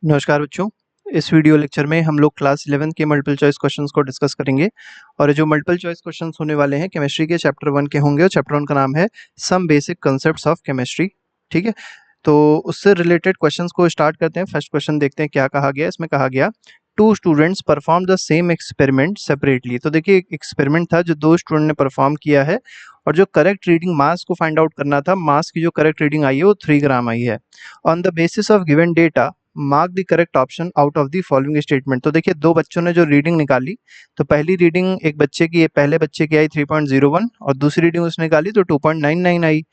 नमस्कार बच्चों। इस वीडियो लेक्चर में हम लोग क्लास 11 के मल्टीपल चॉइस क्वेश्चंस को डिस्कस करेंगे और ये जो मल्टीपल चॉइस क्वेश्चंस होने वाले हैं केमिस्ट्री के चैप्टर 1 के होंगे और चैप्टर 1 का नाम है some basic concepts of chemistry. ठीक है, तो उससे रिलेटेड क्वेश्चंस को स्टार्ट करते हैं। फर्स्ट क्वेश्चन देखते हैं क्या कहा गया। इसमें कहा गया two students perform the same experiment separately. तो देखिए एक एक्सपेरिमेंट था जो दो स्टूडेंट ने परफॉर्म किया है और जो करेक्ट रीडिंग मास को फाइंड आउट करना था, मास की जो करेक्ट रीडिंग आई है वो 3 ग्राम आई है। On the basis of given data mark the correct option out of the following statement. तो देखिए दो बच्चों ने जो रीडिंग निकाली, तो पहली रीडिंग एक बच्चे की, पहले बच्चे की आई 3.01 और दूसरी रीडिंग उसने निकाली तो 2.99 आई।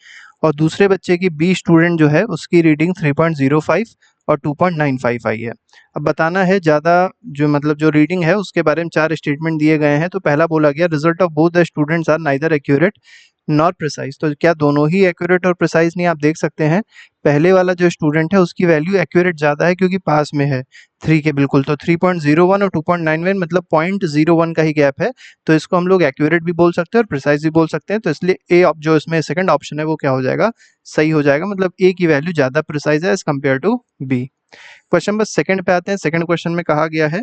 और दूसरे बच्चे की बी स्टूडेंट जो है उसकी रीडिंग 3.05 और 2.95 आई है। अब बताना है ज़्यादा जो मतलब जो रीडिंग है उसके बारे में 4 स्टेटमेंट दिए गए हैं। तो पहला बोला गया result of both the students are neither accurate not precise. तो क्या दोनों ही एक्यूरेट और प्रिसाइज नहीं? आप देख सकते हैं पहले वाला जो स्टूडेंट है उसकी वैल्यू एक्यूरेट ज़्यादा है क्योंकि पास में है 3 के बिल्कुल। तो 3.01 और 2.91 मतलब 0.01 का ही गैप है। तो इसको हम लोग एक्यूरेट भी बोल सकते हैं और प्रिसाइज भी बोल सकते हैं। तो इसलिए ए जो इसमें सेकंड ऑप्शन है वो क्या हो जाएगा? सही हो जाएगा। मतलब ए की वैल्यू ज़्यादा प्रिसाइज है as compared to b. Question number second पे आते हैं। सेकंड क्वेश्चन में कहा गया है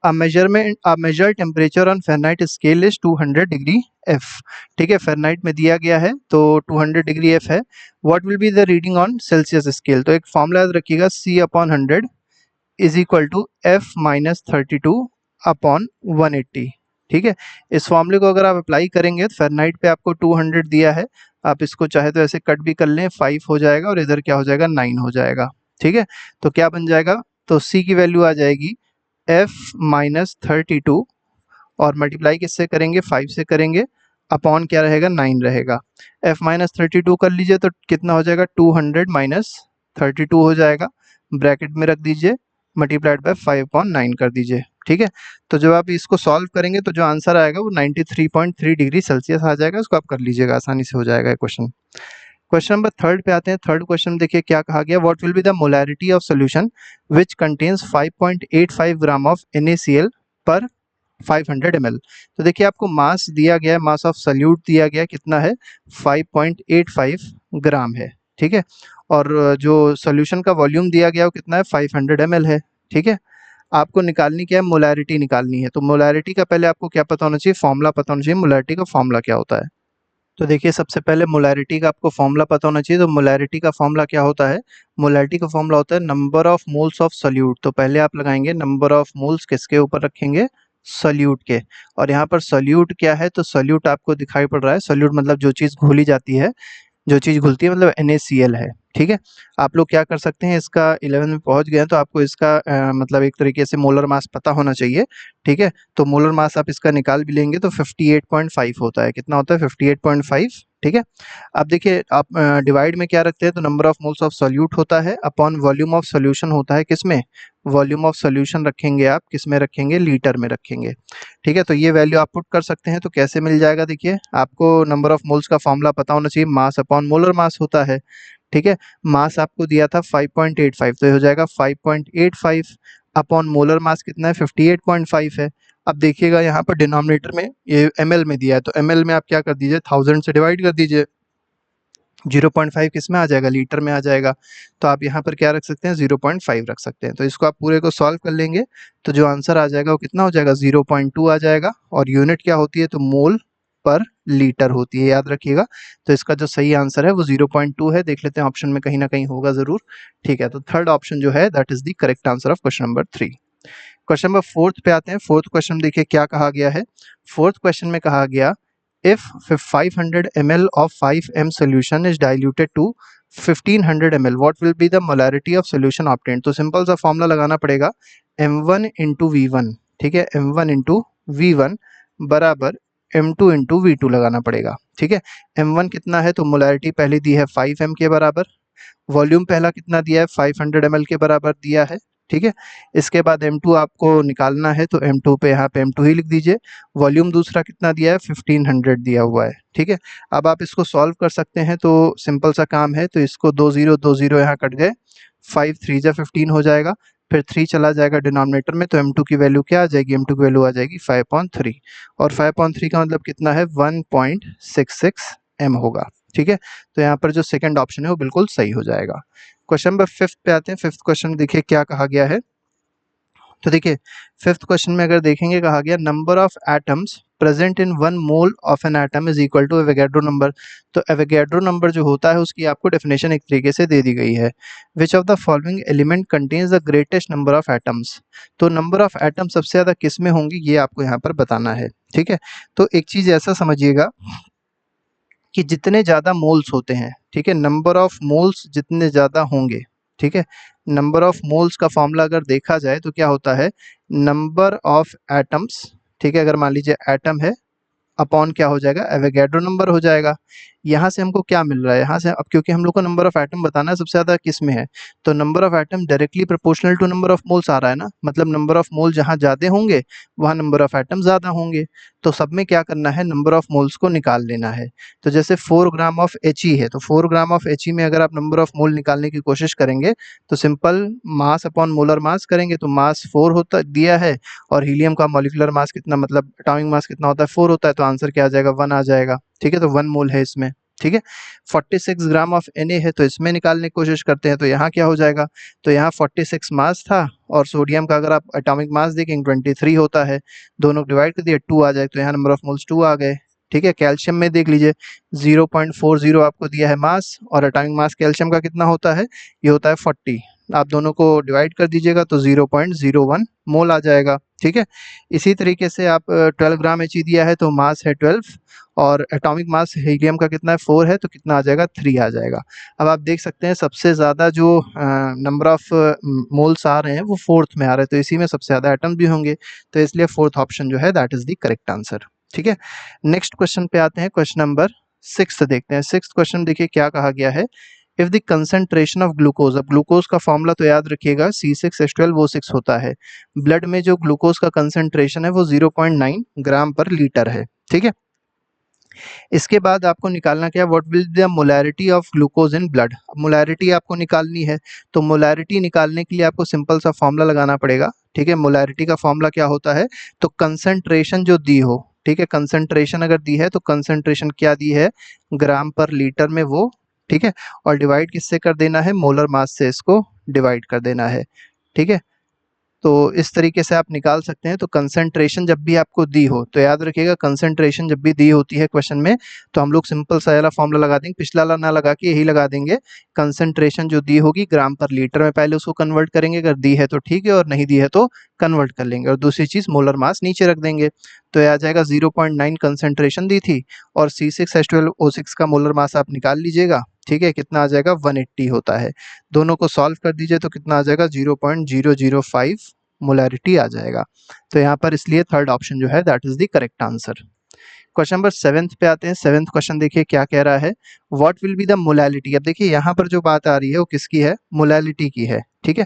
a measured temperature on Fahrenheit scale is 200 degree F। ठीक है, फ़ारेनहाइट में दिया गया है तो 200 डिग्री F है। What will be the reading on Celsius scale? तो एक फॉर्मूला याद रखिएगा, C/100 is equal to F minus 32/180। ठीक है, इस फॉर्मूले को अगर आप अप्लाई करेंगे तो फ़ारेनहाइट पे आपको 200 दिया है, आप इसको चाहे तो ऐसे कट भी कर लें, 5 हो जाएगा और इधर क्या हो जाएगा? 9 हो जाएगा। ठीक है, तो क्या बन जाएगा? तो C की वैल्यू आ जाएगी F माइनस 32 और मल्टीप्लाई किससे करेंगे? 5 से करेंगे, अपॉन क्या रहेगा? 9 रहेगा। F माइनस 32 कर लीजिए तो कितना हो जाएगा? 200 माइनस 32 हो जाएगा, ब्रैकेट में रख दीजिए, मल्टीप्लाइड बाय 5/9 कर दीजिए। ठीक है, तो जब आप इसको सॉल्व करेंगे तो जो आंसर आएगा वो 93.3 डिग्री सेल्सियस आ जाएगा। इसको आप कर लीजिएगा, आसानी से हो जाएगा क्वेश्चन। क्वेश्चन नंबर थर्ड पे आते हैं। थर्ड क्वेश्चन देखिए क्या कहा गया। What will be the molarity of solution which contains 5.85 gram of NaCl पर 500 ml। तो देखिए आपको मास दिया गया है, मास ऑफ सल्यूट दिया गया कितना है? 5.85 ग्राम है। ठीक है, और जो सॉल्यूशन का वॉल्यूम दिया गया वो कितना है? 500 ml है। ठीक है, आपको निकालनी क्या है? मोलैरिटी निकालनी है। तो मोलैरिटी का पहले आपको क्या पता होना चाहिए? फॉर्मूला पता होना चाहिए। मोलैरिटी का फॉर्मूला क्या होता है? तो देखिए सबसे पहले मोलैरिटी का आपको फॉर्मूला पता होना चाहिए। तो मोलैरिटी का फॉर्मूला क्या होता है? मोलैरिटी का फॉर्मूला होता है number of moles of solute. तो पहले आप लगाएंगे नंबर ऑफ मोल्स किसके ऊपर रखेंगे? सॉल्यूट के। और यहाँ पर सॉल्यूट क्या है? तो सॉल्यूट आपको दिखाई पड़ रहा है, सॉल्यूट मतलब जो चीज़ घुली जाती है, जो चीज़ घुलती है मतलब NaCl है। ठीक है, आप लोग क्या कर सकते हैं, इसका 11 में पहुंच गए हैं तो आपको इसका मतलब एक तरीके से मोलर मास पता होना चाहिए। ठीक है, तो मोलर मास आप इसका निकाल भी लेंगे तो 58.5 होता है। कितना होता है? 58.5। ठीक है, अब देखिए आप डिवाइड में क्या रखते हैं तो number of moles of solute होता है अपॉन वॉल्यूम ऑफ सॉल्यूशन होता है। किसमें? वॉल्यूम ऑफ सॉल्यूशन रखेंगे आप किसमें रखेंगे? लीटर में रखेंगे। ठीक है, तो ये वैल्यू आप पुट कर सकते हैं। तो कैसे मिल जाएगा? देखिए आपको नंबर ऑफ मोल्स का फॉर्मूला पता होना चाहिए, मास अपॉन मोलर मास होता है। ठीक है, मास आपको दिया था 5.85 तो ये हो जाएगा 5.85 अपॉन मोलर मास कितना है? 58.5 है। अब देखिएगा यहाँ पर डिनोमिनेटर में ये ml में दिया है तो ml में आप क्या कर दीजिए? 1000 से डिवाइड कर दीजिए। 0.5 किस में आ जाएगा? लीटर में आ जाएगा। तो आप यहाँ पर क्या रख सकते हैं? 0.5 रख सकते हैं। तो इसको आप पूरे को सॉल्व कर लेंगे तो जो आंसर आ जाएगा वो कितना हो जाएगा? 0.2 आ जाएगा। और यूनिट क्या होती है? तो मोल पर लीटर होती है, याद रखिएगा। तो इसका जो सही आंसर है वो 0.2 है। देख लेते हैं ऑप्शन में कहीं ना कहीं होगा जरूर। ठीक है, तो थर्ड ऑप्शन जो है that is the correct answer of question number 3। Question number fourth पे आते हैं। फोर्थ क्वेश्चन देखिए क्या कहा गया है। फोर्थ क्वेश्चन में कहा गया if 500 ml of 5m solution is diluted to 1500 ml what will be the molarity of solution obtained। तो सिंपल सा फॉर्मूला लगाना पड़ेगा m1 इंटू V1। ठीक है, m1 इंटू V1 बराबर m2 इंटू V2 लगाना पड़ेगा। ठीक है, m1 कितना है? तो मोलारिटी पहले दी है 5m के बराबर, वॉल्यूम पहला कितना दिया है? 500 ml के बराबर दिया है। ठीक है, इसके बाद m2 आपको निकालना है तो m2 पे यहाँ पे m2 ही लिख दीजिए। वॉल्यूम दूसरा कितना दिया है? 1500 दिया हुआ है। ठीक है, अब आप इसको सॉल्व कर सकते हैं तो सिंपल सा काम है। तो इसको 2 0 यहाँ कट गए, 5 3 जा 15 हो जाएगा, फिर 3 चला जाएगा डिनोमिनेटर में तो m2 की वैल्यू क्या आ जाएगी? m2 की वैल्यू आ जाएगी 5.3 और 5.3 का मतलब कितना है? 1.66 m होगा। ठीक है, तो यहाँ पर जो सेकंड ऑप्शन है वो बिल्कुल सही हो जाएगा। क्वेश्चन नंबर 5 पे आते हैं। 5th क्वेश्चन देखिए क्या कहा गया है। तो देखिए 5th क्वेश्चन में अगर देखेंगे कहा गया number of atoms present in 1 mole of an atom is equal to Avogadro number. तो एवोगैड्रो नंबर जो होता है उसकी आपको डेफिनेशन एक तरीके से दे दी गई है। Which of the following element contains the greatest number of atoms. तो नंबर ऑफ एटम सबसे ज़्यादा किस में होंगे ये आपको यहाँ पर बताना है। ठीक है, तो एक चीज़ ऐसा समझिएगा कि जितने ज़्यादा मोल्स होते हैं, ठीक है, नंबर ऑफ मोल्स जितने ज़्यादा होंगे, ठीक है, नंबर ऑफ मोल्स का फॉर्मूला अगर देखा जाए तो क्या होता है, नंबर ऑफ एटम्स, ठीक है, अगर मान लीजिए एटम है अपॉन क्या हो जाएगा, एवोगैड्रो नंबर हो जाएगा। यहाँ से हमको क्या मिल रहा है, यहाँ से अब क्योंकि हम लोग को नंबर ऑफ एटम बताना है सबसे ज़्यादा किस में है, तो number of atom directly proportional to number of moles आ रहा है ना, मतलब नंबर ऑफ मोल जहाँ ज़्यादा होंगे वहाँ नंबर ऑफ एटम ज़्यादा होंगे। तो सब में क्या करना है, नंबर ऑफ मोल्स को निकाल लेना है। तो जैसे 4 ग्राम ऑफ He है, तो 4 ग्राम ऑफ He में अगर आप नंबर ऑफ मोल निकालने की कोशिश करेंगे तो simple mass upon molar mass करेंगे तो मास 4 होता दिया है, और हीलियम का मॉलिक्यूलर मास कितना, मतलब एटॉमिक मास कितना होता है, 4 होता है, तो आंसर क्या आ जाएगा, 1 आ जाएगा। ठीक है, तो 1 मोल है इसमें। ठीक है, 46 ग्राम ऑफ Na है, तो इसमें निकालने की कोशिश करते हैं, तो यहाँ क्या हो जाएगा, तो यहाँ 46 मास था, और सोडियम का अगर आप एटॉमिक मास देखेंगे 23 होता है, दोनों डिवाइड कर दिए 2 आ जाए, तो यहाँ नंबर ऑफ मोल्स 2 आ गए। ठीक है, कैल्शियम में देख लीजिए 0.40 आपको दिया है मास, और एटॉमिक मास कैल्शियम का कितना होता है, ये होता है 40, आप दोनों को डिवाइड कर दीजिएगा तो 0.01 मोल आ जाएगा। ठीक है, इसी तरीके से आप 12 ग्राम He दिया है तो मास है 12, और एटॉमिक मास हीलियम का कितना है 4 है, तो कितना आ जाएगा, 3 आ जाएगा। अब आप देख सकते हैं सबसे ज़्यादा जो नंबर ऑफ मोल्स आ रहे हैं वो 4th में आ रहे हैं, तो इसी में सबसे ज़्यादा एटम भी होंगे, तो इसलिए 4th ऑप्शन जो है that is the correct answer. ठीक है, नेक्स्ट क्वेश्चन पे आते हैं, क्वेश्चन नंबर 6 देखते हैं। 6th क्वेश्चन देखिए क्या कहा गया है, if the concentration of glucose, अब ग्लूकोज का फॉर्मूला तो याद रखिएगा C6H12O6 होता है, ब्लड में जो ग्लूकोज का कंसंट्रेशन है वो 0.9 ग्राम पर लीटर है। ठीक है, इसके बाद आपको निकालना क्या, what will the molarity of glucose in blood. Molarity आपको निकालनी है, तो मोलैरिटी निकालने के लिए आपको सिंपल सा फॉर्मूला लगाना पड़ेगा। ठीक है, मोलैरिटी का फॉर्मूला क्या होता है, तो कंसंट्रेशन जो दी हो, ठीक है, कंसंट्रेशन अगर दी है तो कंसंट्रेशन क्या दी है, ग्राम पर लीटर में वो, ठीक है, और डिवाइड किससे कर देना है, मोलर मास से इसको डिवाइड कर देना है। ठीक है, तो इस तरीके से आप निकाल सकते हैं। तो कंसंट्रेशन जब भी आपको दी हो तो याद रखिएगा, कंसंट्रेशन जब भी दी होती है क्वेश्चन में तो हम लोग सिंपल सा वाला फॉर्मूला लगा देंगे, पिछला वाला ना लगा के यही लगा देंगे। कंसंट्रेशन जो दी होगी ग्राम पर लीटर में पहले उसको कन्वर्ट करेंगे, अगर दी है तो ठीक है, और नहीं दी है तो कन्वर्ट कर लेंगे, और दूसरी चीज़ मोलर मास नीचे रख देंगे। तो यह आ जाएगा 0.9 कंसंट्रेशन दी थी, और C6H12O6 का मोलर मास आप निकाल लीजिएगा। ठीक है, कितना आ जाएगा, 180 होता है। दोनों को सॉल्व कर दीजिए तो कितना आ जाएगा, 0.005 मोलैरिटी आ जाएगा। तो यहाँ पर इसलिए थर्ड ऑप्शन जो है that is the correct answer. Question number 7th पे आते हैं। 7th क्वेश्चन देखिए क्या कह रहा है, what will be the molality. अब देखिए यहाँ पर जो बात आ रही है वो किसकी है, मोलैलिटी की है। ठीक है,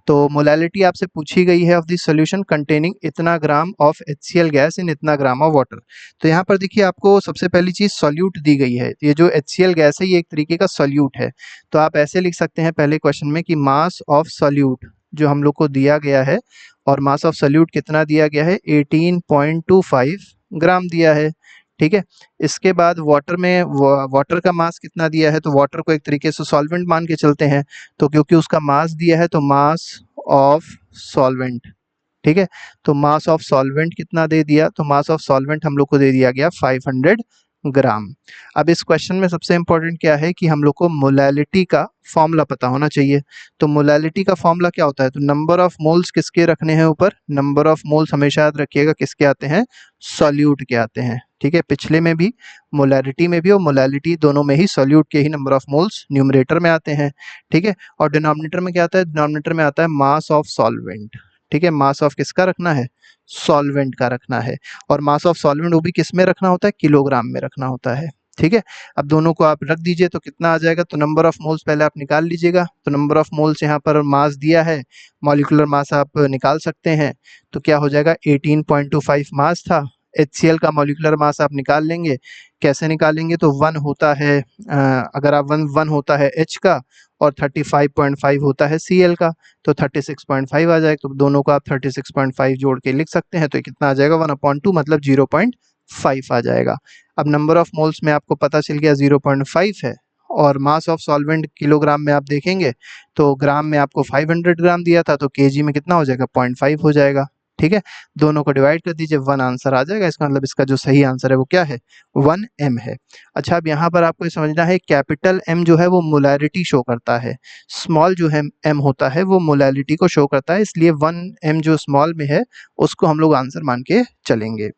तो मोलैलिटी आपसे पूछी गई है ऑफ द सॉल्यूशन कंटेनिंग इतना gram of HCl gas in इतना ग्राम ऑफ वाटर। तो यहाँ पर देखिए आपको सबसे पहली चीज सॉल्यूट दी गई है, ये जो HCl गैस है ये एक तरीके का सॉल्यूट है। तो आप ऐसे लिख सकते हैं पहले क्वेश्चन में कि मास ऑफ सॉल्यूट जो हम लोग को दिया गया है, और मास ऑफ सॉल्यूट कितना दिया गया है, 18.25 ग्राम दिया है। ठीक है, इसके बाद वाटर में वाटर का मास कितना दिया है, तो वाटर को एक तरीके से सॉल्वेंट मान के चलते हैं, तो क्योंकि उसका मास दिया है तो मास ऑफ सॉल्वेंट। ठीक है, तो मास ऑफ सॉल्वेंट कितना दे दिया, तो मास ऑफ सॉल्वेंट हम लोग को दे दिया गया 500 ग्राम। अब इस क्वेश्चन में सबसे इंपॉर्टेंट क्या है कि हम लोग को मोलैलिटी का फॉर्मूला पता होना चाहिए। तो मोलैलिटी का फॉर्मूला क्या होता है, तो नंबर ऑफ मोल्स किसके रखने हैं ऊपर, नंबर ऑफ मोल्स हमेशा याद रखिएगा किसके आते हैं, सॉल्यूट के आते हैं। ठीक है, पिछले में भी मोलैरिटी में भी और मोलैलिटी दोनों में ही सॉल्यूट के ही नंबर ऑफ मोल्स न्यूमरेटर में आते हैं। ठीक है, और डिनोमिनेटर में क्या आता है, डिनोमिनेटर में आता है मास ऑफ सॉल्वेंट। ठीक है, मास ऑफ किसका रखना है, सॉल्वेंट का रखना है, और मास ऑफ सॉल्वेंट वो भी किस में रखना होता है, किलोग्राम में रखना होता है। ठीक है, अब दोनों को आप रख दीजिए तो कितना आ जाएगा, तो नंबर ऑफ मोल्स पहले आप निकाल लीजिएगा। तो नंबर ऑफ मोल्स यहाँ पर मास दिया है, मॉलिक्यूलर मास आप निकाल सकते हैं, तो क्या हो जाएगा, 18.25 मास था। HCl का मॉलिक्यूलर मास आप निकाल लेंगे, कैसे निकालेंगे, तो 1 होता है अगर आप 1 होता है H का, और 35.5 होता है Cl का, तो 36.5 आ जाएगा। तो दोनों को आप 36.5 जोड़ के लिख सकते हैं, तो कितना आ जाएगा, 1/2 मतलब 0.5 आ जाएगा। अब नंबर ऑफ मोल्स में आपको पता चल गया 0.5 है, और मास ऑफ सॉल्वेंट किलोग्राम में आप देखेंगे तो ग्राम में आपको 500 ग्राम दिया था, तो केजी में कितना हो जाएगा 0.5 हो जाएगा। ठीक है, दोनों को डिवाइड कर दीजिए, 1 आंसर आ जाएगा। इसका मतलब इसका जो सही आंसर है वो क्या है, 1m है। अच्छा, अब यहाँ पर आपको ये समझना है कैपिटल M जो है वो मोलैरिटी शो करता है, स्मॉल जो है m होता है वो मोलैरिटी को शो करता है, इसलिए 1m जो स्मॉल में है उसको हम लोग आंसर मान के चलेंगे।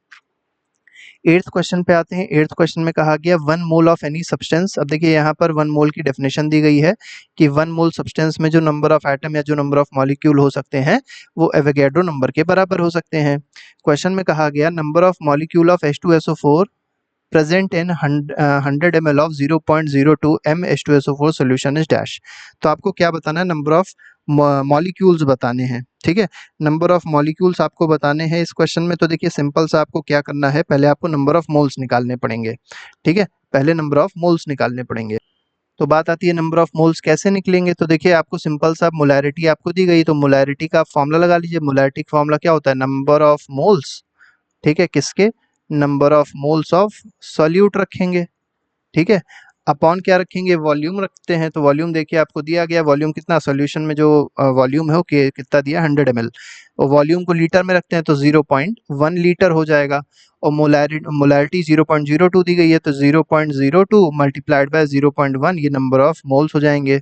8th क्वेश्चन पे आते हैं। 8th क्वेश्चन में कहा गया 1 मोल ऑफ एनी सब्सटेंस। अब देखिए यहाँ पर 1 मोल की डेफिनेशन दी गई है कि 1 मोल सब्सटेंस में जो नंबर ऑफ एटम या जो नंबर ऑफ मॉलिक्यूल हो सकते हैं वो एवोगैड्रो नंबर के बराबर हो सकते हैं। क्वेश्चन में कहा गया number of molecule of H2SO4 present in 100 ml of 0.02 m H2SO4 solution is dash. तो आपको क्या बताना है, नंबर ऑफ मॉलिक्यूल्स बताने हैं। ठीक है, नंबर ऑफ मॉलिक्यूल्स आपको बताने हैं इस क्वेश्चन में। तो देखिए सिंपल सा आपको क्या करना है, पहले आपको नंबर ऑफ मोल्स निकालने पड़ेंगे। ठीक है, पहले नंबर ऑफ मोल्स निकालने पड़ेंगे। तो बात आती है नंबर ऑफ मोल्स कैसे निकलेंगे। तो देखिए आपको सिंपल सा मोलैरिटी आपको दी गई, तो मोलैरिटी का फॉर्मूला लगा लीजिए। मोलैरिटी का फॉर्मूला क्या होता है, नंबर ऑफ मोल्स, ठीक है, किसके, number of moles of solute रखेंगे। ठीक है, अपॉन क्या रखेंगे, वॉल्यूम रखते हैं। तो वॉल्यूम देखिए आपको दिया गया, वॉल्यूम कितना, सॉल्यूशन में जो वॉल्यूम है वो कितना दिया 100 ml, और वॉल्यूम को लीटर में रखते हैं तो 0.1 लीटर हो जाएगा। और मोलैरिटी 0.02 दी गई है, तो 0.02 मल्टीप्लाइड बाय 0.1 ये नंबर ऑफ मोल्स हो जाएंगे।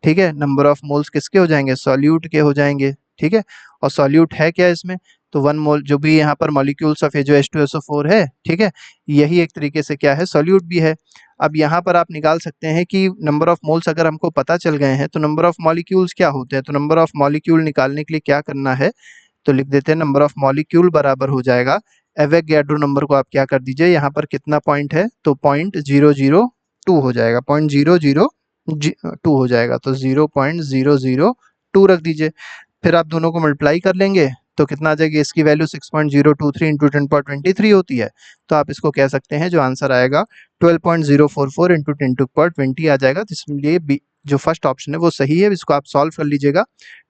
ठीक है, नंबर ऑफ मोल्स किसके हो जाएंगे, सॉल्यूट के हो जाएंगे। ठीक है, और सॉल्यूट है क्या इसमें, तो 1 मोल जो भी यहाँ पर मॉलिक्यूल्स ऑफ ये जो H2SO4 है, ठीक है, यही एक तरीके से क्या है, सॉल्यूट भी है। अब यहाँ पर आप निकाल सकते हैं कि नंबर ऑफ मोल्स अगर हमको पता चल गए हैं तो नंबर ऑफ मॉलिक्यूल्स क्या होते हैं। तो नंबर ऑफ मॉलिक्यूल निकालने के लिए क्या करना है, तो लिख देते हैं नंबर ऑफ मॉलिक्यूल बराबर हो जाएगा एवोगैड्रो नंबर को आप क्या कर दीजिए, यहाँ पर कितना पॉइंट है, तो 0.002 हो जाएगा, 0.002 हो जाएगा, तो 0.002 रख दीजिए। फिर आप दोनों को मल्टीप्लाई कर लेंगे तो कितना आ जाएगी, इसकी वैल्यू 6.023 इंटू 10^23 होती है। तो आप इसको कह सकते हैं जो आंसर आएगा 12.044 इंटू 10^20 आ जाएगा। तो इसलिए जो फर्स्ट ऑप्शन है वो सही है, इसको आप सॉल्व कर लीजिएगा।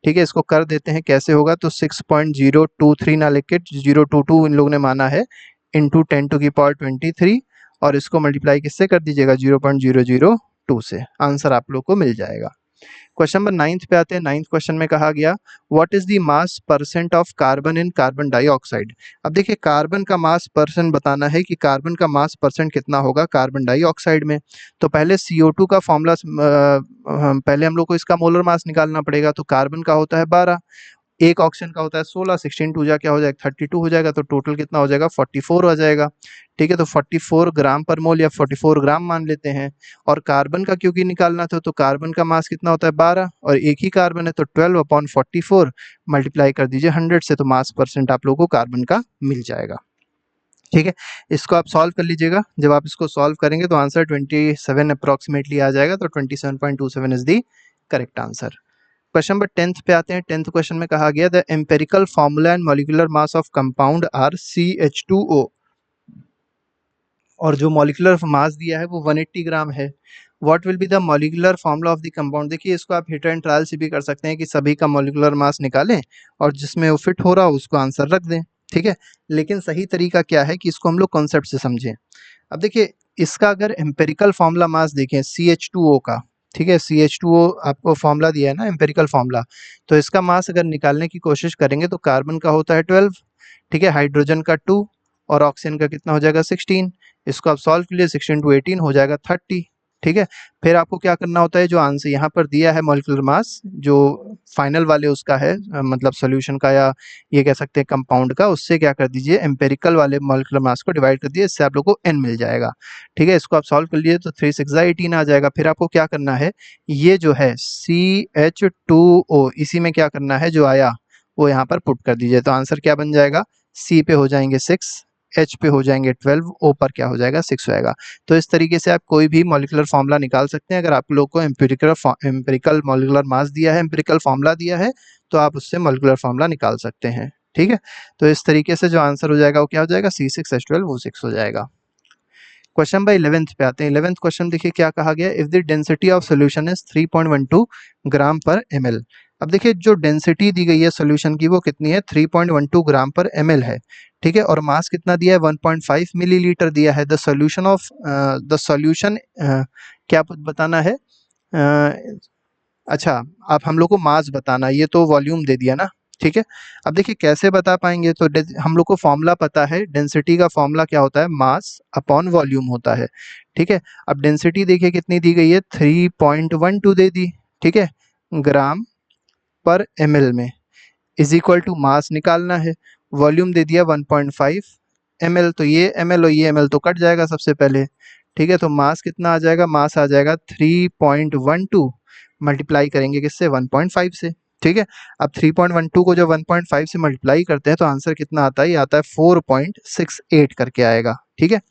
ठीक है, इसको कर देते हैं, कैसे होगा, तो 6.023 ना लिख के 022 इन लोगों ने माना है इंटू 10^23 और इसको मल्टीप्लाई किससे कर दीजिएगा, 0.002 से। आंसर आप लोग को मिल जाएगा। क्वेश्चन नंबर 9th पे आते हैं। 9th क्वेश्चन में कहा गया what is the mass percent of carbon in carbon dioxide. अब देखिए कार्बन का मास परसेंट बताना है कि कार्बन का मास परसेंट कितना होगा कार्बन डाइऑक्साइड में। तो पहले CO2 का फॉर्मूला, पहले हम लोग को इसका मोलर मास निकालना पड़ेगा। तो कार्बन का होता है 12, एक ऑक्सीजन का होता है 16, 16 टू जा क्या हो जाएगा 32 हो जाएगा, तो टोटल कितना हो जाएगा 44 हो जाएगा। ठीक है, तो 44 ग्राम पर मोल या 44 ग्राम मान लेते हैं। और कार्बन का क्योंकि निकालना था, तो कार्बन का मास कितना होता है 12 और एक ही कार्बन है, तो 12/44 मल्टीप्लाई कर दीजिए 100 से, तो मास परसेंट आप लोगों को कार्बन का मिल जाएगा। ठीक है, इसको आप सॉल्व कर लीजिएगा। जब आप इसको सॉल्व करेंगे तो आंसर 27 अप्रॉक्सीमेटली आ जाएगा, तो 27.27 is the correct answer. Question number 10th पे आते हैं। 10th क्वेश्चन में कहा गया the empirical formula and molecular mass of compound are CH2O, और जो मॉलिक्यूलर मास दिया है वो 180 ग्राम है। What will be the molecular formula of the compound. देखिए इसको आप हिट एंड ट्रायल से भी कर सकते हैं कि सभी का मॉलिक्यूलर मास निकालें और जिसमें वो फिट हो रहा हो उसको आंसर रख दें। ठीक है, लेकिन सही तरीका क्या है कि इसको हम लोग कॉन्सेप्ट से समझें। अब देखिए इसका अगर एम्पेरिकल फॉर्मूला मास देखें CH2O का, ठीक है, CH2O आपको फॉर्मूला दिया है ना एम्पेरिकल फॉर्मूला, तो इसका मास अगर निकालने की कोशिश करेंगे तो कार्बन का होता है 12, ठीक है, हाइड्रोजन का 2 और ऑक्सीजन का कितना हो जाएगा 16। इसको आप सॉल्व कीजिए, 16 × 18 हो जाएगा 30। ठीक है, फिर आपको क्या करना होता है, जो आंसर यहाँ पर दिया है मॉलिक्यूलर मास जो फाइनल वाले उसका है, मतलब सोल्यूशन का या ये कह सकते हैं कंपाउंड का, उससे क्या कर दीजिए एम्पेरिकल वाले मॉलिक्यूलर मास को डिवाइड कर दिए, इससे आप लोग को n मिल जाएगा। ठीक है, इसको आप सॉल्व कर लिए तो 3 6 18 आ जाएगा। फिर आपको क्या करना है, ये जो है CH2O इसी में क्या करना है, जो आया वो यहाँ पर पुट कर दीजिए। तो आंसर क्या बन जाएगा, C पे हो जाएंगे 6, H पे हो जाएंगे 12, O पर क्या हो जाएगा 6 होएगा। तो इस तरीके से आप कोई भी मॉलिक्यूलर फॉर्मूला निकाल सकते हैं। अगर आप लोग को एम्पिरिकल मॉलिक्यूलर मास दिया है, एम्पिरिकल फॉर्मूला दिया है, तो आप उससे मॉलिक्यूलर फॉर्मूला निकाल सकते हैं। ठीक है, तो इस तरीके से जो आंसर हो जाएगा वो क्या हो जाएगा, C6H12O6 हो जाएगा। क्वेश्चन नंबर 11th पे आते हैं। 11th क्वेश्चन देखिए क्या कहा गया, if the density of solution is 3.12 ग्राम पर ml। अब देखिए जो डेंसिटी दी गई है सोल्यूशन की वो कितनी है, 3.12 ग्राम पर ml है, ठीक है, और मास कितना दिया है, 1.5 मिलीलीटर दिया है। द सॉल्यूशन क्या बताना है, अच्छा, आप हम लोग को मास बताना है, ये तो वॉल्यूम दे दिया ना, ठीक है। अब देखिए कैसे बता पाएंगे, तो हम लोग को फॉर्मूला पता है, डेंसिटी का फॉर्मूला क्या होता है, मास अपॉन वॉल्यूम होता है, ठीक है। अब डेंसिटी देखिए कितनी दी गई है, 3.12 दे दी, ठीक है, ग्राम पर ml में, इज इक्वल टू मास निकालना है, वॉल्यूम दे दिया 1.5 ml, तो ये ml और ये ml तो कट जाएगा सबसे पहले, ठीक है। तो मास कितना आ जाएगा, मास आ जाएगा 3.12, मल्टीप्लाई करेंगे किससे, 1.5 से, ठीक है। अब 3.12 को जब 1.5 से मल्टीप्लाई करते हैं तो आंसर कितना आता है, ये आता है 4.68 करके आएगा, ठीक है।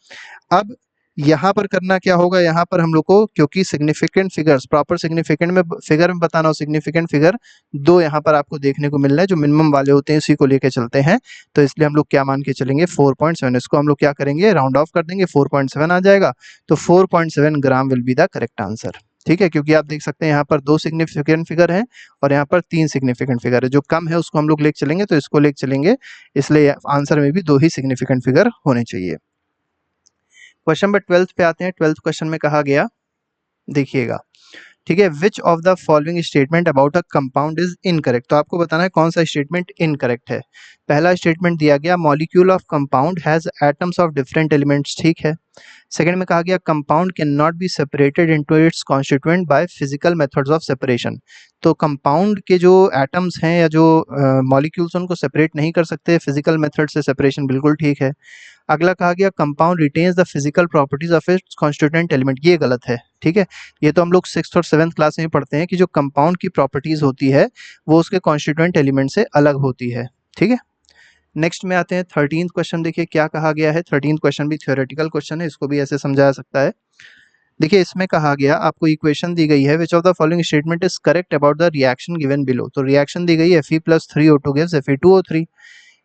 अब यहाँ पर करना क्या होगा, यहाँ पर हम लोग को, क्योंकि सिग्निफिकेंट फिगर्स, प्रॉपर सिग्निफिकेंट में फिगर में बताना हो, सिग्निफिकेंट फिगर दो यहाँ पर आपको देखने को मिल रहा है, जो मिनिमम वाले होते हैं उसी को लेके चलते हैं, तो इसलिए हम लोग क्या मान के चलेंगे, 4.7, इसको हम लोग क्या करेंगे, राउंड ऑफ कर देंगे, 4.7 आ जाएगा, तो 4.7 gram will be the correct answer, ठीक है। क्योंकि आप देख सकते हैं यहाँ पर दो सिग्निफिकेंट फिगर है और यहाँ पर तीन सिग्निफिकेंट फिगर है, जो कम है उसको हम लोग लेके चलेंगे, तो इसको लेके चलेंगे, इसलिए आंसर में भी दो ही सिग्निफिकेंट फिगर होने चाहिए। क्वेश्चन नंबर 12 पे आते हैं। 12th क्वेश्चन में कहा गया, देखिएगा, ठीक है, which of the following statement about a compound is incorrect, तो आपको बताना है कौन सा स्टेटमेंट इनकरेक्ट है। पहला स्टेटमेंट दिया गया, molecule of compound has atoms of different elements, ठीक है। सेकंड में कहा गया, compound can not be separated into its constituent by physical methods of separation, तो कंपाउंड के जो एटम्स हैं या जो मॉलिक्यूल्स उनको सेपरेट नहीं कर सकते फिजिकल मेथड से सेपरेशन, बिल्कुल ठीक है। अगला कहा गया, compound retains the physical properties of its constituent element, ये गलत है, ठीक है। ये तो हम लोग 6th और 7th क्लास में पढ़ते हैं कि जो कंपाउंड की प्रॉपर्टीज होती है वो उसके कॉन्स्टिट्यूएंट एलिमेंट से अलग होती है, ठीक है। नेक्स्ट में आते हैं 13th क्वेश्चन, देखिए क्या कहा गया है। 13th क्वेश्चन भी थ्योरेटिकल क्वेश्चन है, इसको भी ऐसे समझाया सकता है। देखिए इसमें कहा गया, आपको इक्वेशन दी गई है, which of the following statement is correct about the reaction given below, तो रिएक्शन दी गई है Fe+3O2 गिव्स Fe2O3।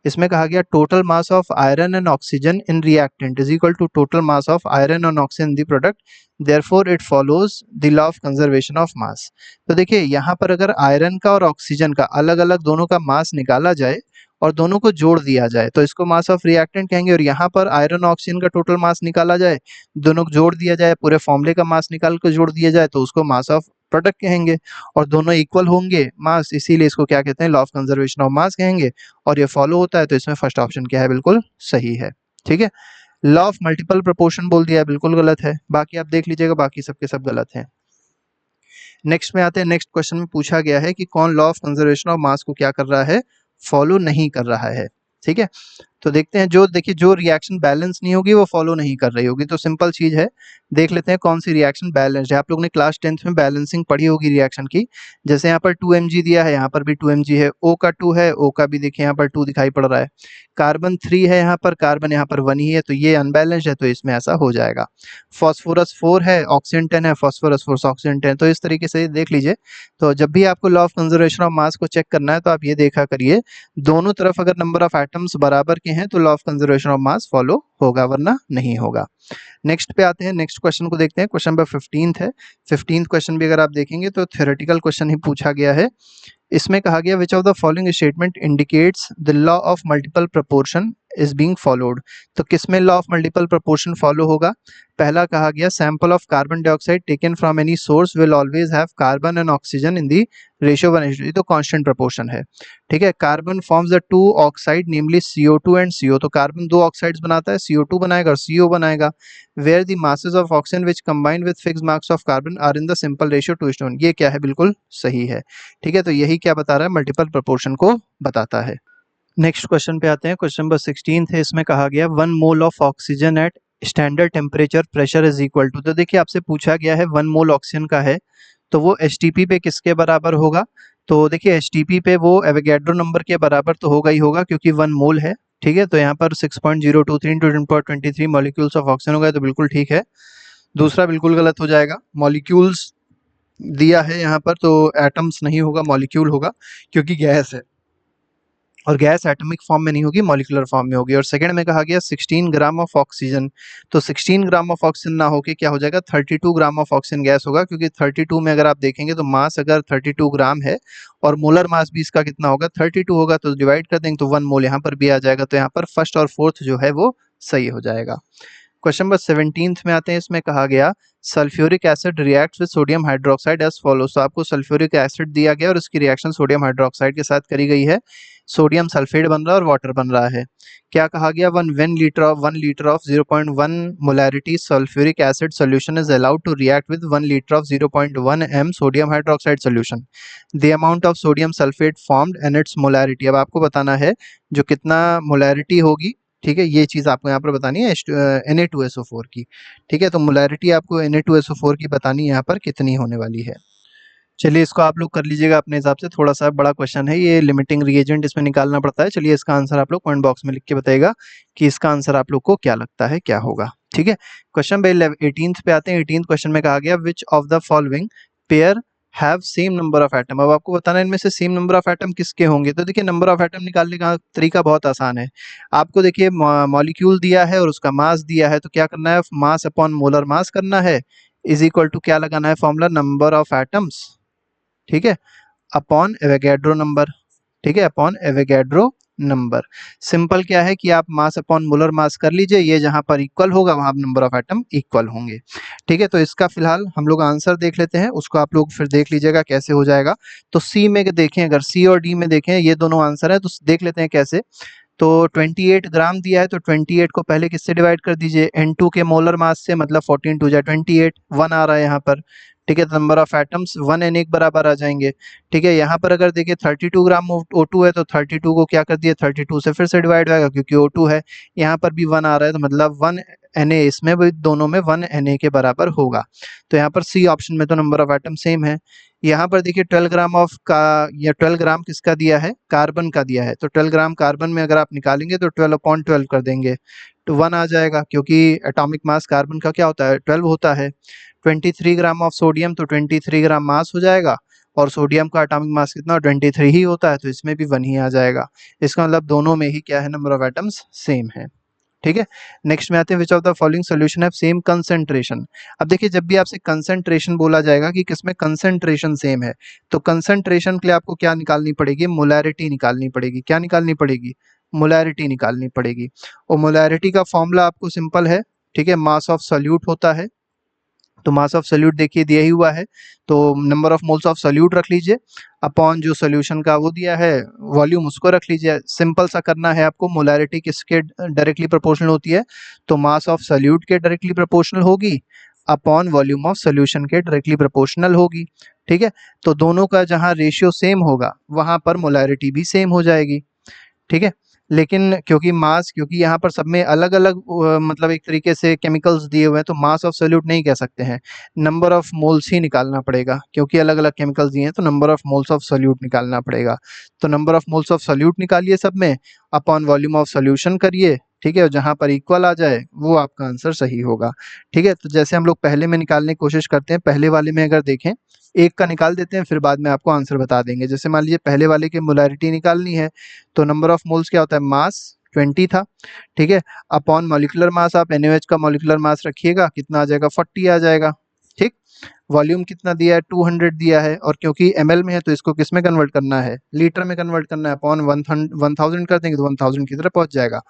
इसमें कहा गया, total mass of iron and oxygen in reactant is equal to total mass of iron and oxygen in the product, therefore it follows the law of conservation of mass. तो देखिए यहाँ पर अगर iron का और ऑक्सीजन का अलग अलग दोनों का मास निकाला जाए और दोनों को जोड़ दिया जाए तो इसको मास ऑफ रिएक्टेंट कहेंगे, और यहाँ पर आयरन ऑक्सीजन का टोटल मास निकाला जाए, दोनों को जोड़ दिया जाए, पूरे फॉर्मूले का मास निकाल कर जोड़ दिया जाए तो उसको मास ऑफ प्रोडक्ट कहेंगे, और दोनों इक्वल होंगे मास, इसीलिए इसको क्या कहते हैं, लॉ ऑफ कंजर्वेशन ऑफ मास कहेंगे, और ये फॉलो होता है, तो इसमें फर्स्ट ऑप्शन क्या है, बिल्कुल सही है, ठीक है। लॉ ऑफ मल्टीपल प्रोपोर्शन बोल दिया है, बिल्कुल गलत है, बाकी आप देख लीजिएगा, बाकी सबके सब गलत हैं। नेक्स्ट में आते हैं। नेक्स्ट क्वेश्चन में पूछा गया है कि कौन लॉ ऑफ कंजर्वेशन ऑफ मास को क्या कर रहा है, फॉलो नहीं कर रहा है, ठीक है। तो देखते हैं, जो देखिए जो रिएक्शन बैलेंस नहीं होगी वो फॉलो नहीं कर रही होगी, तो सिंपल चीज है, देख लेते हैं कौन सी रिएक्शन बैलेंस्ड है। आप लोग ने क्लास 10th में बैलेंसिंग पढ़ी होगी रिएक्शन की, जैसे यहाँ पर 2 mg दिया है, यहाँ पर भी 2 mg है, O का 2 है, O का भी देखिए यहाँ पर 2 दिखाई पड़ रहा है, कार्बन 3 है यहाँ पर, कार्बन यहाँ पर 1 ही है, तो ये अनबैलेंस्ड है, तो इसमें ऐसा हो जाएगा। फॉस्फोरस 4 है, ऑक्सीजन 10 है, फॉस्फोरस 4 ऑक्सीजन 10, तो इस तरीके से देख लीजिए। तो जब भी आपको लॉ ऑफ कंजर्वेशन ऑफ मास को चेक करना है तो आप ये देखा करिए, दोनों तरफ अगर नंबर ऑफ एटम्स बराबर के हैं तो law of conservation of mass follow होगा, वरना नहीं होगा। नेक्स्ट पे आते हैं, नेक्स्ट क्वेश्चन को देखते हैं। क्वेश्चन नंबर 15 है। 15th क्वेश्चन भी अगर आप देखेंगे तो थ्योरेटिकल क्वेश्चन ही पूछा गया है। इसमें कहा गया, which of the following statement indicates the law of multiple proportion is being followed, तो किसमें law of multiple proportion follow होगा। पहला कहा गया, sample of carbon dioxide taken from any source will always have carbon and oxygen in the ratio 1:2, ये तो constant proportion है, ठीक है। Carbon forms the two oxide namely CO2 and CO, तो कार्बन दो ऑक्साइड्स बनाता है, CO2 बनाएगा और CO बनाएगा। Where the masses of oxygen which combined with fixed mass of carbon are in the simple ratio 2:1, ये क्या है, बिल्कुल सही है, ठीक है। तो यही क्या बता रहा है, मल्टीपल प्रोपोर्शन को बताता है। नेक्स्ट क्वेश्चन पे आते हैं। क्वेश्चन नंबर 16 है। इसमें कहा गया, 1 mole of oxygen at standard temperature pressure is equal to, तो देखिए आपसे पूछा गया है 1 मोल ऑक्सीजन का है, तो वो एचटीपी पे किसके बराबर होगा। तो देखिए एचटीपी पे वो एवोगैड्रो नंबर के बराबर तो होगा ही होगा, क्योंकि 1 मोल है, ठीक है। तो यहाँ पर 6.023 × 10⁻23 मॉलिक्यूल्स ऑफ ऑक्सीजन होगा, तो बिल्कुल ठीक है। दूसरा बिल्कुल गलत हो जाएगा, मॉलिक्यूल्स दिया है यहाँ पर, तो एटम्स नहीं होगा, मॉलिक्यूल होगा, क्योंकि गैस है। और गैस एटॉमिक फॉर्म में नहीं होगी, मॉलिक्यूलर फॉर्म में होगी। और सेकंड में कहा गया 16 ग्राम ऑफ ऑक्सीजन, तो 16 ग्राम ऑफ ऑक्सीजन ना होके क्या हो जाएगा, 32 ग्राम ऑफ ऑक्सीजन गैस होगा, क्योंकि 32 में अगर आप देखेंगे तो मास अगर 32 ग्राम है और मोलर मास भी इसका कितना होगा, 32 होगा, तो डिवाइड कर देंगे तो 1 मोल यहाँ पर भी आ जाएगा। तो यहाँ पर फर्स्ट और फोर्थ जो है वो सही हो जाएगा। क्वेश्चन नंबर 17 में आते हैं। इसमें कहा गया sulphuric acid reacts with sodium hydroxide as follows. तो आपको सल्फ्यूरिक एसिड दिया गया और इसकी रिएक्शन सोडियम हाइड्रोक्साइड के साथ करी गई है। सोडियम सल्फेट बन रहा है और वाटर बन रहा है। क्या कहा गया, 1 litre of 0.1 molarity sulphuric acid solution is allowed to react with 1 litre of 0.1 m sodium hydroxide solution. The amount of sodium sulphate formed and its molarity. अब आपको बताना है जो कितना मोलैरिटी होगी, ठीक है, ये चीज़ आपको यहाँ पर बतानी है Na2SO4 की। ठीक है, तो मोलैरिटी आपको Na2SO4 की बतानी है यहाँ पर कितनी होने वाली है। चलिए इसको आप लोग कर लीजिएगा अपने हिसाब से, थोड़ा सा बड़ा क्वेश्चन है ये, लिमिटिंग रिएजेंट इसमें निकालना पड़ता है। चलिए इसका आंसर आप लोग कमेंट बॉक्स में लिख के बताइएगा कि इसका आंसर आप लोग को क्या लगता है क्या होगा। ठीक है, क्वेश्चन नंबर 18 पे आते हैं। 18 क्वेश्चन में कहा गया which of the following pair have same number of atom. अब आपको बताना है इनमें से सेम नंबर ऑफ एटम किसके होंगे। तो देखिए नंबर ऑफ एटम निकालने का तरीका बहुत आसान है। आपको देखिए मॉलिक्यूल दिया है और उसका मास दिया है, तो क्या करना है, मास अपॉन मोलर मास करना है, इज इक्वल टू क्या लगाना है फॉर्मूला, नंबर ऑफ एटम्स, ठीक है, अपॉन एवोगैड्रो नंबर। ठीक है, अपॉन एवोगैड्रो नंबर। सिंपल क्या है कि आप मास अपॉन मोलर मास कर लीजिए, ये जहां पर इक्वल होगा वहां नंबर ऑफ एटम इक्वल होंगे। ठीक है, तो इसका फिलहाल हम लोग आंसर देख लेते हैं, उसको आप लोग फिर देख लीजिएगा कैसे हो जाएगा। तो सी में देखें, अगर सी और डी में देखें ये दोनों आंसर है, तो देख लेते हैं कैसे। तो 28 ग्राम दिया है, तो 28 को पहले किससे डिवाइड कर दीजिए, N2 के मोलर मास से, मतलब 14 2 जा 28, 1 आ रहा है यहाँ पर। ठीक है, तो नंबर ऑफ एटम्स 1 N एक बराबर आ जाएंगे। ठीक है, यहाँ पर अगर देखिए 32 ग्राम O2 है, तो 32 को क्या कर दिया, 32 से फिर से डिवाइड होगा क्योंकि O2 है। यहाँ पर भी 1 आ रहा है, तो मतलब 1 Na, इसमें भी दोनों में 1 Na के बराबर होगा। तो यहाँ पर सी ऑप्शन में तो नंबर ऑफ एटम सेम है। यहाँ पर देखिए 12 ग्राम ऑफ का, या 12 ग्राम किसका दिया है, कार्बन का दिया है। तो 12 ग्राम कार्बन में अगर आप निकालेंगे तो 12/12 कर देंगे तो 1 आ जाएगा, क्योंकि एटॉमिक मास कार्बन का क्या होता है, 12 होता है। 23 ग्राम ऑफ सोडियम, तो 23 ग्राम मास हो जाएगा, और सोडियम का एटॉमिक मास कितना, 23 ही होता है, तो इसमें भी 1 ही आ जाएगा। इसका मतलब दोनों में ही क्या है, नंबर ऑफ एटम्स सेम है। ठीक है, नेक्स्ट में आते हैं, विच of the following solution have same concentration. अब देखिए जब भी आपसे कंसंट्रेशन बोला जाएगा कि किसमें कंसंट्रेशन सेम है, तो कंसंट्रेशन के लिए आपको क्या निकालनी पड़ेगी, मोलैरिटी निकालनी पड़ेगी। क्या निकालनी पड़ेगी, मोलैरिटी निकालनी पड़ेगी। और मोलैरिटी का फॉर्मूला आपको सिंपल है, ठीक है, मास ऑफ सॉल्यूट होता है। तो मास ऑफ सॉल्यूट देखिए दिया ही हुआ है, तो number of moles of solute रख लीजिए, अपॉन जो सॉल्यूशन का वो दिया है वॉल्यूम उसको रख लीजिए। सिंपल सा करना है आपको, मोलैरिटी किसके डायरेक्टली प्रोपोर्शनल होती है, तो मास ऑफ सॉल्यूट के डायरेक्टली प्रोपोर्शनल होगी, अपॉन वॉल्यूम ऑफ सॉल्यूशन के डायरेक्टली प्रोपोर्शनल होगी। ठीक है, तो दोनों का जहां रेशियो सेम होगा वहां पर मोलैरिटी भी सेम हो जाएगी। ठीक है, लेकिन क्योंकि यहाँ पर सब में अलग अलग मतलब एक तरीके से केमिकल्स दिए हुए हैं, तो मास ऑफ सॉल्यूट नहीं कह सकते हैं, नंबर ऑफ मोल्स ही निकालना पड़ेगा, क्योंकि अलग अलग केमिकल्स दिए हैं तो number of moles of solute निकालना पड़ेगा। तो number of moles of solute निकालिए सब में, अपॉन वॉल्यूम ऑफ सॉल्यूशन करिए। ठीक है, और जहाँ पर इक्वल आ जाए वो आपका आंसर सही होगा। ठीक है, तो जैसे हम लोग पहले में निकालने की कोशिश करते हैं, पहले वाले में अगर देखें एक का निकाल देते हैं, फिर बाद में आपको आंसर बता देंगे। जैसे मान लीजिए पहले वाले की मोलैरिटी निकालनी है, तो नंबर ऑफ मोल्स क्या होता है, मास 20 था। ठीक है, अपॉन मॉलिक्यूलर मास, आप NaOH का मॉलिक्यूलर मास रखिएगा, कितना आ जाएगा, 40 आ जाएगा। ठीक, वॉल्यूम कितना दिया है, 200 दिया है, और क्योंकि ml में है तो इसको किस में कन्वर्ट करना है, लीटर में कन्वर्ट करना है, अपॉन 1000 कर देंगे तो 1000 की तरफ पहुंच जाएगा,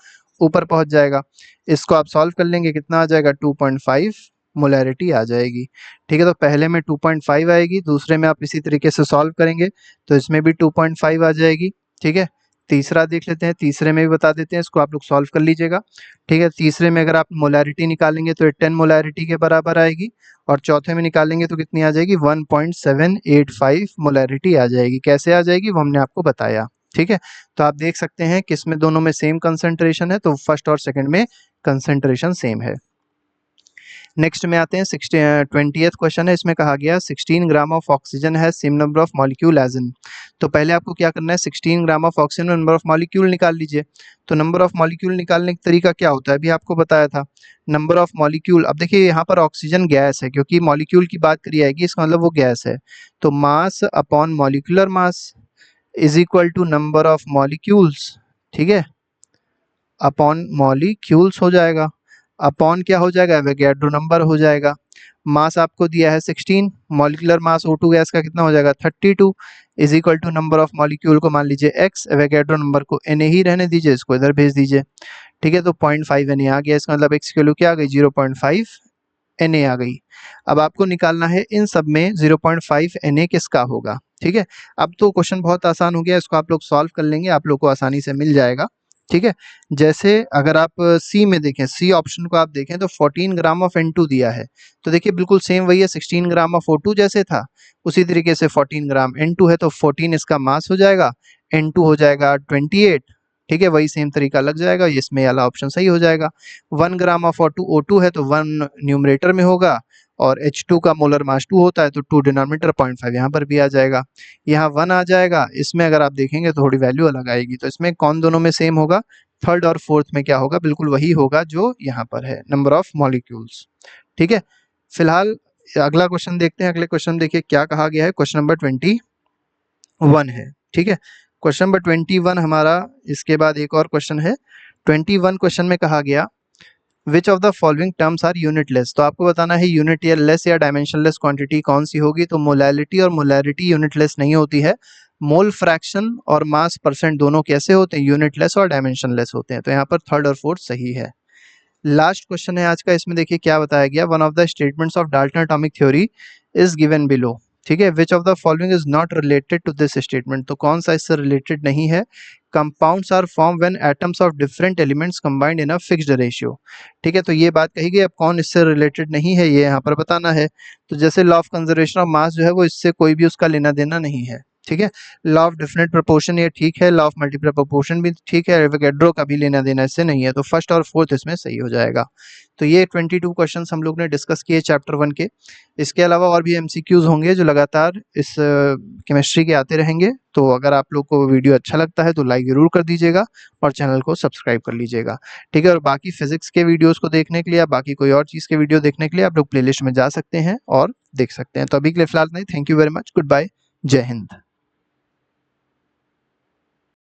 ऊपर पहुंच जाएगा। इसको आप सॉल्व कर लेंगे, कितना आ जाएगा, 2.5 मोलैरिटी आ जाएगी। ठीक है, तो पहले में 2.5 आएगी, दूसरे में आप इसी तरीके से सॉल्व करेंगे तो इसमें भी 2.5 आ जाएगी। ठीक है, तीसरा देख लेते हैं, तीसरे में भी बता देते हैं, इसको आप लोग सॉल्व कर लीजिएगा। ठीक है, तीसरे में अगर आप मोलैरिटी निकालेंगे तो 10 मोलैरिटी के बराबर आएगी, और चौथे में निकालेंगे तो कितनी आ जाएगी, 1.785 मोलैरिटी आ जाएगी। कैसे आ जाएगी वो हमने आपको बताया। ठीक है, तो आप देख सकते हैं किसमें दोनों में सेम कंसंट्रेशन है, तो फर्स्ट और सेकंड में कंसंट्रेशन सेम है। नेक्स्ट में आते हैं 20th क्वेश्चन है, इसमें कहा गया 16 ग्राम ऑफ ऑक्सीजन है same number of molecule as in. तो पहले आपको क्या करना है, 16 gram of oxygen number of molecule निकाल लीजिए। तो नंबर ऑफ मॉलिक्यूल निकालने का तरीका क्या होता है, अभी आपको बताया था, नंबर ऑफ मॉलिक्यूल। अब देखिए यहाँ पर ऑक्सीजन गैस है, क्योंकि मॉलिक्यूल की बात करी जाएगी, इसका मतलब वो गैस है, तो mass upon molecular mass is equal to number of molecules, ठीक है, अपॉन मॉलिक्यूल्स हो जाएगा, अपॉन क्या हो जाएगा, एवोगैड्रो नंबर हो जाएगा। मास आपको दिया है 16, मॉलिक्यूलर मास O2 गैस का कितना हो जाएगा 32, is equal to number of molecule को मान लीजिए x, एवोगैड्रो नंबर को Na ही रहने दीजिए, इसको इधर भेज दीजिए, ठीक है। तो 0.5 Na आ गया, इसका मतलब x की वैल्यू क्या आ गई 0.5 Na आ गई। अब आपको निकालना है इन सब में 0.5 Na किसका होगा, ठीक है। अब तो क्वेश्चन बहुत आसान हो गया, इसको आप लोग सॉल्व कर लेंगे, आप लोग को आसानी से मिल जाएगा, ठीक है। जैसे अगर आप सी में देखें, सी ऑप्शन को आप देखें तो 14 ग्राम ऑफ N2 दिया है, तो देखिए बिल्कुल सेम वही है, 16 ग्राम ऑफ O2 जैसे था उसी तरीके से 14 ग्राम N2 है, तो 14 इसका मास हो जाएगा, N2 हो जाएगा 28, ठीक है, वही सेम तरीका लग जाएगा, इसमें वाला ऑप्शन सही हो जाएगा। 1 ग्राम ऑफ O2 है तो 1 न्यूमरेटर में होगा, और H2 का मोलर मास 2 होता है तो 2 डिनोमिनेटर, 0.5 यहाँ पर भी आ जाएगा, यहाँ 1 आ जाएगा। इसमें अगर आप देखेंगे तो थोड़ी वैल्यू अलग आएगी, तो इसमें कौन दोनों में सेम होगा, थर्ड और फोर्थ में क्या होगा, बिल्कुल वही होगा जो यहाँ पर है, नंबर ऑफ मॉलिक्यूल्स, ठीक है। फिलहाल अगला क्वेश्चन देखते हैं, अगले क्वेश्चन देखिए क्या कहा गया है, क्वेश्चन नंबर 21 है, ठीक है। क्वेश्चन नंबर 21 हमारा, इसके बाद एक और क्वेश्चन है 21 क्वेश्चन में कहा गया which of the following terms are unitless, तो आपको बताना है यूनिट या लेस या डायमेंशनलेस क्वांटिटी कौन सी होगी, तो मोलैलिटी और मोलैरिटी यूनिटलेस नहीं होती है, मोल फ्रैक्शन और मास परसेंट दोनों कैसे होते हैं, यूनिटलेस और डायमेंशनलेस होते हैं, तो यहाँ पर थर्ड और फोर्थ सही है। लास्ट क्वेश्चन है आज का, इसमें देखिए क्या बताया गया, one of the statements of Dalton atomic theory is given below, ठीक है, which of the following is not related to this statement, तो कौन सा इससे रिलेटेड नहीं है, compounds are form when atoms of different elements combined in a fixed ratio, ठीक है, तो ये बात कही गई, अब कौन इससे रिलेटेड नहीं है ये यहाँ पर बताना है। तो जैसे लॉ ऑफ कंजर्वेशन ऑफ मास जो है वो इससे कोई भी उसका लेना देना नहीं है, ठीक है। लॉ ऑफ डेफिनेट प्रोपोर्शन ये ठीक है, लॉ ऑफ मल्टीपल प्रोपोर्शन भी ठीक है, एवोगैड्रो का भी लेना देना इससे नहीं है, तो फर्स्ट और फोर्थ इसमें सही हो जाएगा। तो ये 22 क्वेश्चंस हम लोग ने डिस्कस किए चैप्टर 1 के। इसके अलावा और भी एमसीक्यूज होंगे जो लगातार इस केमिस्ट्री के आते रहेंगे, तो अगर आप लोग को वीडियो अच्छा लगता है तो लाइक जरूर कर दीजिएगा और चैनल को सब्सक्राइब कर लीजिएगा, ठीक है। और बाकी फिजिक्स के वीडियोस को देखने के लिए या बाकी कोई और चीज़ के वीडियो देखने के लिए आप लोग प्लेलिस्ट में जा सकते हैं और देख सकते हैं। तो अभी के लिए फिलहाल नहीं, thank you very much, good bye, जय हिंद।